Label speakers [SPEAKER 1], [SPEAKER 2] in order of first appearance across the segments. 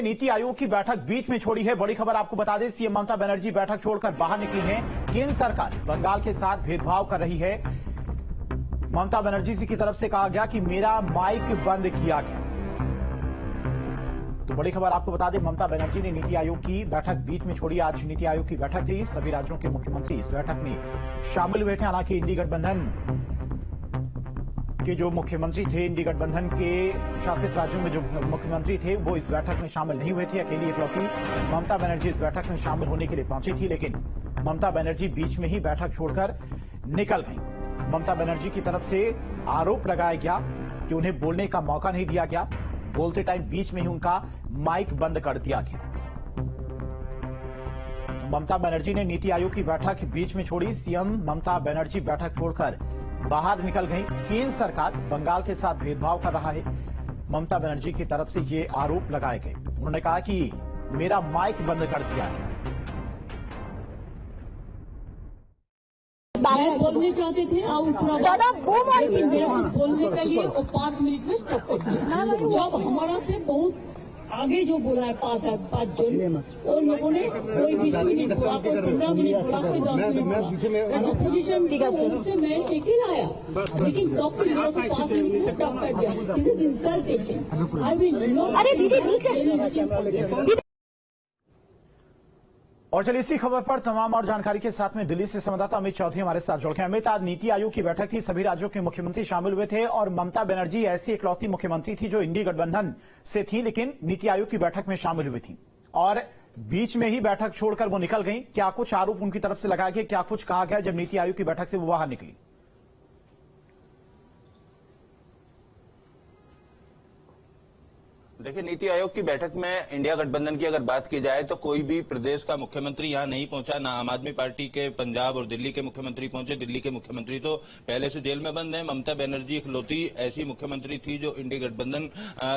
[SPEAKER 1] नीति आयोग की बैठक बीच में छोड़ी है। बड़ी खबर आपको बता दें, सीएम ममता बनर्जी बैठक छोड़कर बाहर निकली हैं। केंद्र सरकार बंगाल के साथ भेदभाव कर रही है। ममता बनर्जी जी की तरफ से कहा गया कि मेरा माइक बंद किया गया। तो बड़ी खबर आपको बता दें, ममता बनर्जी ने नीति आयोग की बैठक बीच में छोड़ी। आज नीति आयोग की बैठक थी, सभी राज्यों के मुख्यमंत्री इस बैठक में शामिल हुए थे। हालांकि इंडी गठबंधन के जो मुख्यमंत्री थे, इंडी गठबंधन के शासित राज्यों में जो मुख्यमंत्री थे, वो इस बैठक में शामिल नहीं हुए थे। अकेली इकलौती ममता बनर्जी इस बैठक में शामिल होने के लिए पहुंची थी, लेकिन ममता बनर्जी बीच में ही बैठक छोड़कर निकल गई। ममता बनर्जी की तरफ से आरोप लगाया गया कि उन्हें बोलने का मौका नहीं दिया गया। बोलते टाइम बीच में ही उनका माइक बंद कर दिया गया। ममता बनर्जी ने नीति आयोग की बैठक बीच में छोड़ी। सीएम ममता बनर्जी बैठक छोड़कर बाहर निकल गई। केंद्र सरकार बंगाल के साथ भेदभाव कर रहा है, ममता बनर्जी की तरफ से ये आरोप लगाए गए। उन्होंने कहा कि मेरा माइक बंद कर दिया है।
[SPEAKER 2] मैं बोलने चाहते थे दादा मेरा बोलने के लिए वो 5 मिनट में स्टॉप कर दिया। जब हमारा से बहुत आगे जो बोला है 5 जन, और लोगों ने कोई 20 मिनट बोला, कोई 15 मिनट बोला, कोई 10 मिनट बोला। अपोजिशन से मैं अकेला आया, लेकिन तब मेरा को 5 मिनट में स्टॉप कर दिया। This is इंसल्टेशन। I will not. अरे दीदी नीचे।
[SPEAKER 1] और चलिए इसी खबर पर तमाम और जानकारी के साथ में दिल्ली से संवाददाता अमित चौधरी हमारे साथ जुड़ गए। अमित, आज नीति आयोग की बैठक थी, सभी राज्यों के मुख्यमंत्री शामिल हुए थे और ममता बनर्जी ऐसी इकलौती मुख्यमंत्री थी जो इंडी गठबंधन से थी, लेकिन नीति आयोग की बैठक में शामिल हुई थी और बीच में ही बैठक छोड़कर वो निकल गई। क्या कुछ आरोप उनकी तरफ से लगाया गया, क्या कुछ कहा गया जब नीति आयोग की बैठक से वो बाहर निकली?
[SPEAKER 3] देखिए, नीति आयोग की बैठक में इंडिया गठबंधन की अगर बात की जाए तो कोई भी प्रदेश का मुख्यमंत्री यहां नहीं पहुंचा। ना आम आदमी पार्टी के पंजाब और दिल्ली के मुख्यमंत्री पहुंचे। दिल्ली के मुख्यमंत्री तो पहले से जेल में बंद हैं। ममता बनर्जी इकलौती ऐसी मुख्यमंत्री थी जो इंडिया गठबंधन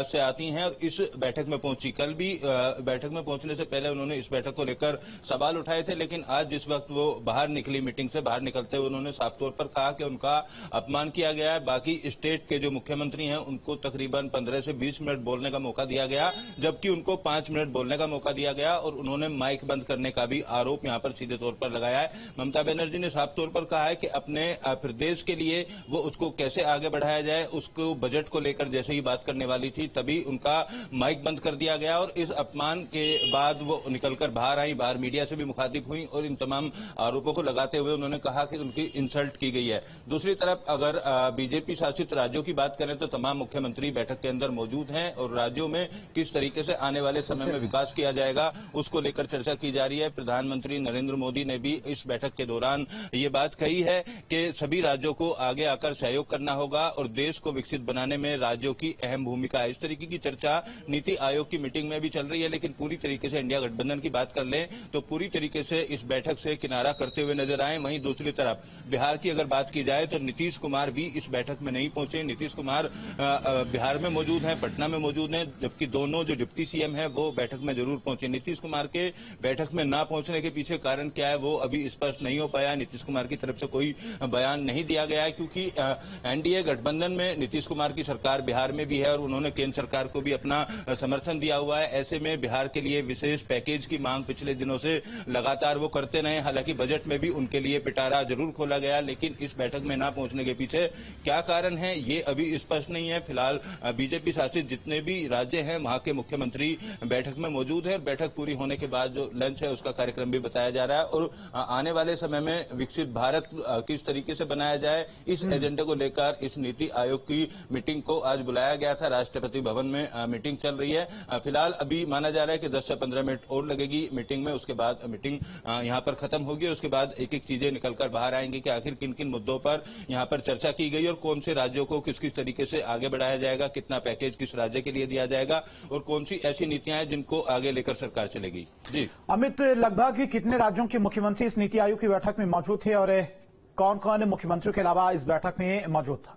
[SPEAKER 3] से आती हैं और इस बैठक में पहुंची। कल भी बैठक में पहुंचने से पहले उन्होंने इस बैठक को लेकर सवाल उठाए थे, लेकिन आज जिस वक्त वो बाहर निकली, मीटिंग से बाहर निकलते हुए उन्होंने साफ तौर पर कहा कि उनका अपमान किया गया है। बाकी स्टेट के जो मुख्यमंत्री हैं उनको तकरीबन 15 से 20 मिनट बोलने का मौका दिया गया, जबकि उनको 5 मिनट बोलने का मौका दिया गया और उन्होंने माइक बंद करने का भी आरोप यहां पर सीधे तौर पर लगाया है। ममता बनर्जी ने साफ तौर पर कहा है कि अपने प्रदेश के लिए वो उसको कैसे आगे बढ़ाया जाए, उसको बजट को लेकर जैसे ही बात करने वाली थी तभी उनका माइक बंद कर दिया गया और इस अपमान के बाद वो निकलकर बाहर आई, बाहर मीडिया से भी मुखातिब हुई और इन तमाम आरोपों को लगाते हुए उन्होंने कहा कि उनकी इंसल्ट की गई है। दूसरी तरफ अगर बीजेपी शासित राज्यों की बात करें तो तमाम मुख्यमंत्री बैठक के अंदर मौजूद हैं और राज्यों में किस तरीके से आने वाले समय में विकास किया जाएगा उसको लेकर चर्चा की जा रही है। प्रधानमंत्री नरेंद्र मोदी ने भी इस बैठक के दौरान ये बात कही है कि सभी राज्यों को आगे आकर सहयोग करना होगा और देश को विकसित बनाने में राज्यों की अहम भूमिका है। इस तरीके की चर्चा नीति आयोग की मीटिंग में भी चल रही है, लेकिन पूरी तरीके से इंडिया गठबंधन की बात कर लें तो पूरी तरीके से इस बैठक से किनारा करते हुए नजर आए। वहीं दूसरी तरफ बिहार की अगर बात की जाए तो नीतीश कुमार भी इस बैठक में नहीं पहुंचे। नीतीश कुमार बिहार में मौजूद हैं, पटना में मौजूद हैं, जबकि दोनों जो डिप्टी सीएम है वो बैठक में जरूर पहुंचे। नीतीश कुमार के बैठक में ना पहुंचने के पीछे कारण क्या है वो अभी स्पष्ट नहीं हो पाया। नीतीश कुमार की तरफ से कोई बयान नहीं दिया गया है, क्योंकि एनडीए गठबंधन में नीतीश कुमार की सरकार बिहार में भी है और उन्होंने केंद्र सरकार को भी अपना समर्थन दिया हुआ है। ऐसे में बिहार के लिए विशेष पैकेज की मांग पिछले दिनों से लगातार वो करते रहे। हालांकि बजट में भी उनके लिए पिटारा जरूर खोला गया, लेकिन इस बैठक में ना पहुंचने के पीछे क्या कारण है ये अभी स्पष्ट नहीं है। फिलहाल बीजेपी शासित जितने भी राज्य हैं वहां के मुख्यमंत्री बैठक में मौजूद है और बैठक पूरी होने के बाद जो लंच है उसका कार्यक्रम भी बताया जा रहा है और आने वाले समय में विकसित भारत किस तरीके से बनाया जाए इस एजेंडे को लेकर इस नीति आयोग की मीटिंग को आज बुलाया गया था। राष्ट्रपति भवन में मीटिंग चल रही है। फिलहाल अभी माना जा रहा है कि 10 से 15 मिनट और लगेगी मीटिंग में, उसके बाद मीटिंग यहां पर खत्म होगी और उसके बाद एक एक चीजें निकलकर बाहर आएंगी कि आखिर किन किन मुद्दों पर यहां पर चर्चा की गई और कौन से राज्यों को किस किस तरीके से आगे बढ़ाया जाएगा, कितना पैकेज किस राज्य के लिए दिया जाएगा और कौन सी ऐसी नीतियां हैं जिनको आगे लेकर सरकार चलेगी। जी
[SPEAKER 1] अमित, लगभग कितने राज्यों के मुख्यमंत्री इस नीति आयोग की बैठक में मौजूद थे और कौन कौन मुख्यमंत्रियों के अलावा इस बैठक में मौजूद था?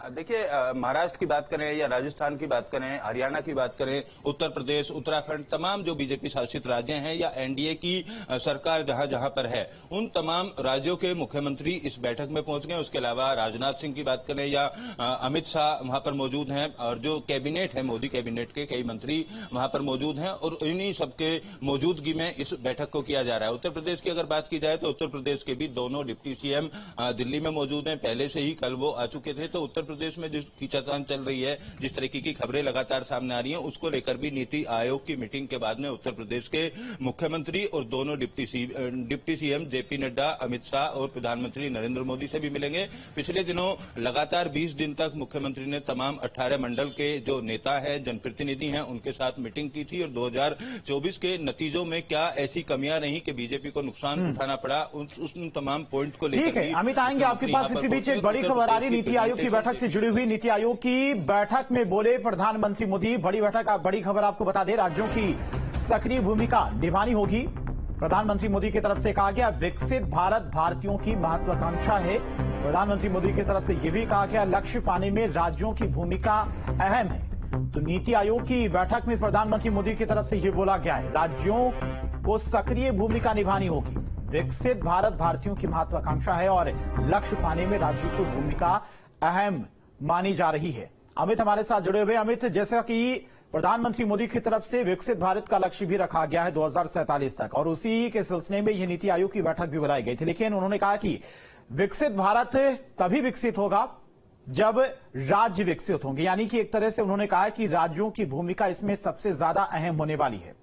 [SPEAKER 3] देखिए, महाराष्ट्र की बात करें या राजस्थान की बात करें, हरियाणा की बात करें, उत्तर प्रदेश, उत्तराखंड, तमाम जो बीजेपी शासित राज्य हैं या एनडीए की सरकार जहां जहां पर है, उन तमाम राज्यों के मुख्यमंत्री इस बैठक में पहुंच गए। उसके अलावा राजनाथ सिंह की बात करें या अमित शाह वहां पर मौजूद हैं, और जो कैबिनेट है, मोदी कैबिनेट के कई मंत्री वहां पर मौजूद हैं, और इन्हीं सबके मौजूदगी में इस बैठक को किया जा रहा है। उत्तर प्रदेश की अगर बात की जाए तो उत्तर प्रदेश के भी दोनों डिप्टी सीएम दिल्ली में मौजूद हैं। पहले से ही कल वो आ चुके थे। तो उत्तर प्रदेश में जिस खींचातान चल रही है, जिस तरीके की खबरें लगातार सामने आ रही हैं, उसको लेकर भी नीति आयोग की मीटिंग के बाद में उत्तर प्रदेश के मुख्यमंत्री और दोनों deputy CM JP Nadda, Amit Shah और प्रधानमंत्री नरेंद्र मोदी से भी मिलेंगे। पिछले दिनों लगातार 20 दिन तक मुख्यमंत्री ने तमाम 18 मंडल के जो नेता हैं, जनप्रतिनिधि हैं, उनके साथ मीटिंग की थी और 2024 के नतीजों में क्या ऐसी कमियां रही कि बीजेपी को नुकसान उठाना पड़ा, उन तमाम पॉइंट को लेकर।
[SPEAKER 1] ठीक है, अमित आएंगे आपके पास। इसी बीच एक बड़ी खबर आ रही नीति आयोग की बैठक से जुड़ी हुई। नीति आयोग की बैठक में बोले प्रधानमंत्री मोदी, बड़ी खबर आपको बता दें, राज्यों की सक्रिय भूमिका निभानी होगी। प्रधानमंत्री मोदी की तरफ से कहा गया विकसित भारत भारतीयों की महत्वाकांक्षा है। प्रधानमंत्री मोदी की तरफ से यह भी कहा गया लक्ष्य पाने में राज्यों की भूमिका अहम है। तो नीति आयोग की बैठक में प्रधानमंत्री मोदी की तरफ से यह बोला गया है राज्यों को सक्रिय भूमिका निभानी होगी। विकसित भारत भारतीयों की महत्वाकांक्षा है और लक्ष्य पाने में राज्यों की भूमिका अहम मानी जा रही है। अमित हमारे साथ जुड़े हुए। अमित, जैसा कि प्रधानमंत्री मोदी की तरफ से विकसित भारत का लक्ष्य भी रखा गया है 2047 तक, और उसी के सिलसिले में यह नीति आयोग की बैठक भी बुलाई गई थी, लेकिन उन्होंने कहा कि विकसित भारत तभी विकसित होगा जब राज्य विकसित होंगे। यानी कि एक तरह से उन्होंने कहा कि राज्यों की भूमिका इसमें सबसे ज्यादा अहम होने वाली है।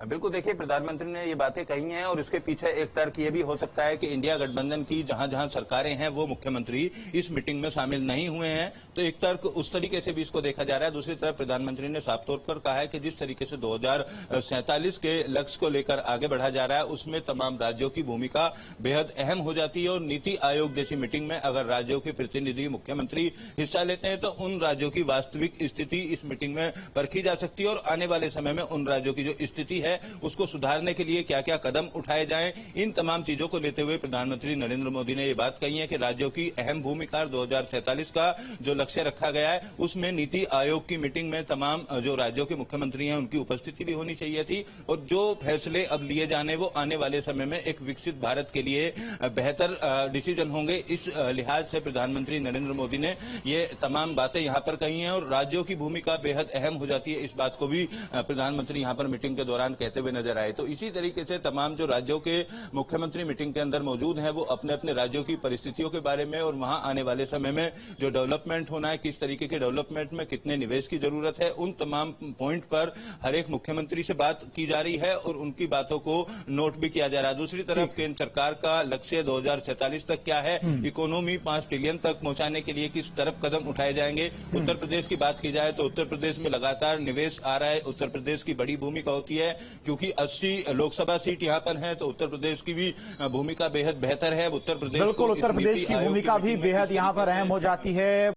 [SPEAKER 3] बिल्कुल, देखिए, प्रधानमंत्री ने ये बातें कही हैं और इसके पीछे एक तर्क ये भी हो सकता है कि इंडिया गठबंधन की जहां जहां सरकारें हैं वो मुख्यमंत्री इस मीटिंग में शामिल नहीं हुए हैं। तो एक तर्क उस तरीके से भी इसको देखा जा रहा है। दूसरी तरफ प्रधानमंत्री ने साफ तौर पर कहा है कि जिस तरीके से 2047 के लक्ष्य को लेकर आगे बढ़ा जा रहा है, उसमें तमाम राज्यों की भूमिका बेहद अहम हो जाती है। और नीति आयोग जैसी मीटिंग में अगर राज्यों के प्रतिनिधि मुख्यमंत्री हिस्सा लेते हैं तो उन राज्यों की वास्तविक स्थिति इस मीटिंग में परखी जा सकती है और आने वाले समय में उन राज्यों की जो स्थिति है उसको सुधारने के लिए क्या क्या कदम उठाए जाएं, इन तमाम चीजों को लेते हुए प्रधानमंत्री नरेंद्र मोदी ने ये बात कही है कि राज्यों की अहम भूमिका 2047 का जो लक्ष्य रखा गया है उसमें नीति आयोग की मीटिंग में तमाम जो राज्यों के मुख्यमंत्री हैं उनकी उपस्थिति भी होनी चाहिए थी। और जो फैसले अब लिए जाने वो आने वाले समय में एक विकसित भारत के लिए बेहतर डिसीजन होंगे। इस लिहाज से प्रधानमंत्री नरेंद्र मोदी ने ये तमाम बातें यहाँ पर कही हैं और राज्यों की भूमिका बेहद अहम हो जाती है, इस बात को भी प्रधानमंत्री यहाँ पर मीटिंग के दौरान कहते हुए नजर आए। तो इसी तरीके से तमाम जो राज्यों के मुख्यमंत्री मीटिंग के अंदर मौजूद हैं वो अपने अपने राज्यों की परिस्थितियों के बारे में और वहां आने वाले समय में जो डेवलपमेंट होना है, किस तरीके के डेवलपमेंट में कितने निवेश की जरूरत है, उन तमाम पॉइंट पर हर एक मुख्यमंत्री से बात की जा रही है और उनकी बातों को नोट भी किया जा रहा है। दूसरी तरफ केंद्र सरकार का लक्ष्य 2047 तक क्या है, इकोनॉमी 5 ट्रिलियन तक पहुंचाने के लिए किस तरफ कदम उठाए जाएंगे। उत्तर प्रदेश की बात की जाए तो उत्तर प्रदेश में लगातार निवेश आ रहा है। उत्तर प्रदेश की बड़ी भूमिका होती है क्योंकि 80 लोकसभा सीट यहां पर है, तो उत्तर प्रदेश की भी भूमिका बेहद बेहतर है। उत्तर प्रदेश
[SPEAKER 1] बिल्कुल, उत्तर प्रदेश की भूमिका भी बेहद यहां पर अहम हो जाती है।